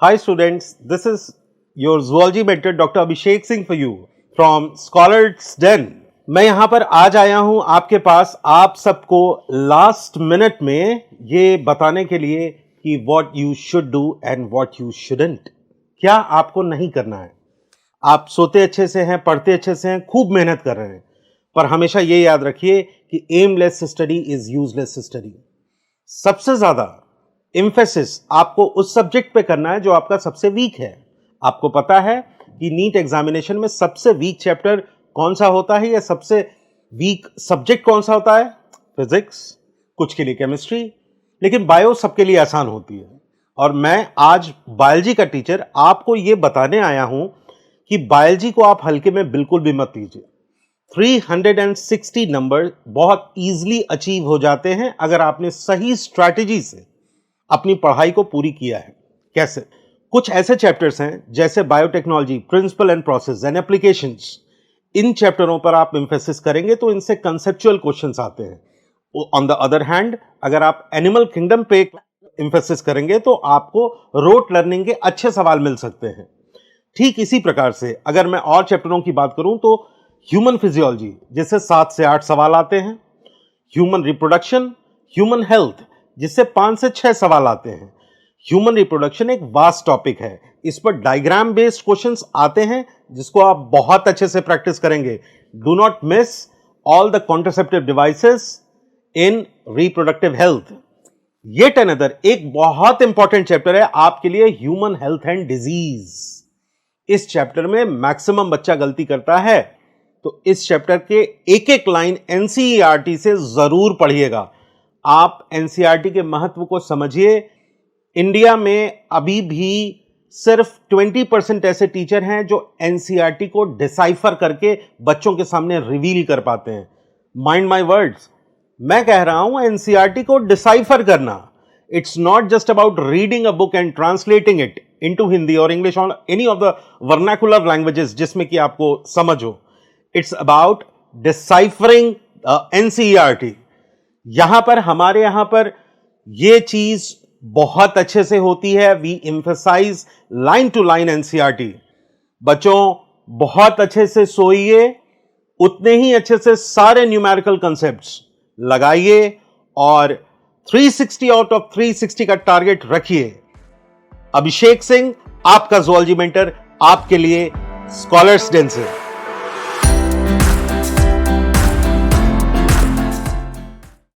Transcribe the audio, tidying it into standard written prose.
Hi students, this is your zoology mentor Dr. Abhishek Singh for you from Scholars Den. मैं यहाँ पर आज आया हूँ आपके पास आप सबको लास्ट मिनट में ये बताने के लिए कि what you should do and what you shouldn't. क्या आपको नहीं करना है. आप सोते अच्छे से हैं, पढ़ते अच्छे से हैं, खूब मेहनत कर रहे हैं, पर हमेशा ये याद रखिए कि aimless study is useless study. सबसे ज्यादा एम्फेसिस आपको उस सब्जेक्ट पे करना है जो आपका सबसे वीक है. आपको पता है कि नीट एग्जामिनेशन में सबसे वीक चैप्टर कौन सा होता है या सबसे वीक सब्जेक्ट कौन सा होता है? फिजिक्स, कुछ के लिए केमिस्ट्री, लेकिन बायो सबके लिए आसान होती है. और मैं आज बायोलॉजी का टीचर आपको ये बताने आया हूं कि बायोलॉजी को आप हल्के में बिल्कुल भी मत लीजिए. 360 नंबर बहुत इजीली अचीव हो जाते हैं अगर आपने सही स्ट्रैटेजी से अपनी पढ़ाई को पूरी किया है. कैसे? कुछ ऐसे चैप्टर्स हैं जैसे biotechnology, principle and process and applications. इन चैप्टरों पर आप एम्फेसिस करेंगे तो इनसे कंसेप्चुअल क्वेश्चंस आते हैं. ऑन द अदर हैंड, अगर आप एनिमल किंगडम पे एम्फेसिस करेंगे तो आपको रोट लर्निंग के अच्छे सवाल मिल सकते हैं. ठीक इसी प्रकार से अगर मैं और चैप्टरों की बात करूं तो ह्यूमन फिजियोलॉजी, जिससे 7 से 8 सवाल आते हैं. ह्यूमन रिप्रोडक्शन, ह्यूमन हेल्थ, जिससे 5 से 6 सवाल आते हैं. ह्यूमन रिप्रोडक्शन एक वास्ट टॉपिक है. इस पर डायग्राम बेस्ड क्वेश्चंस आते हैं जिसको आप बहुत अच्छे से प्रैक्टिस करेंगे. Do not miss all the contraceptive devices in reproductive health. Yet another एक बहुत इंपॉर्टेंट चैप्टर है आपके लिए, ह्यूमन हेल्थ एंड डिजीज. इस चैप्टर में मैक्सिमम बच्चा गलती करता है, तो इस चैप्टर के एक एक लाइन एनसीईआरटी से जरूर पढ़िएगा. आप एनसीईआरटी के महत्व को समझिए. इंडिया में अभी भी सिर्फ 20% ऐसे टीचर हैं जो एनसीईआरटी को डिसाइफर करके बच्चों के सामने रिवील कर पाते हैं. माइंड माय वर्ड्स, मैं कह रहा हूं एनसीईआरटी को डिसाइफर करना. It's not just about reading a book and translating it into Hindi और इंग्लिश और any of the vernacular languages जिसमें कि आपको समझ हो. It's about deciphering NCERT. यहां पर हमारे यहां पर यह चीज बहुत अच्छे से होती है. We emphasize line to line NCERT. बच्चों बहुत अच्छे से सोइए, उतने ही अच्छे से सारे न्यूमेरिकल कंसेप्ट्स लगाइए और 360 आउट ऑफ 360 का टारगेट रखिए. अभिषेक सिंह, आपका ज़ूलॉजी मेंटर, आपके लिए स्कॉलर्स डेन से.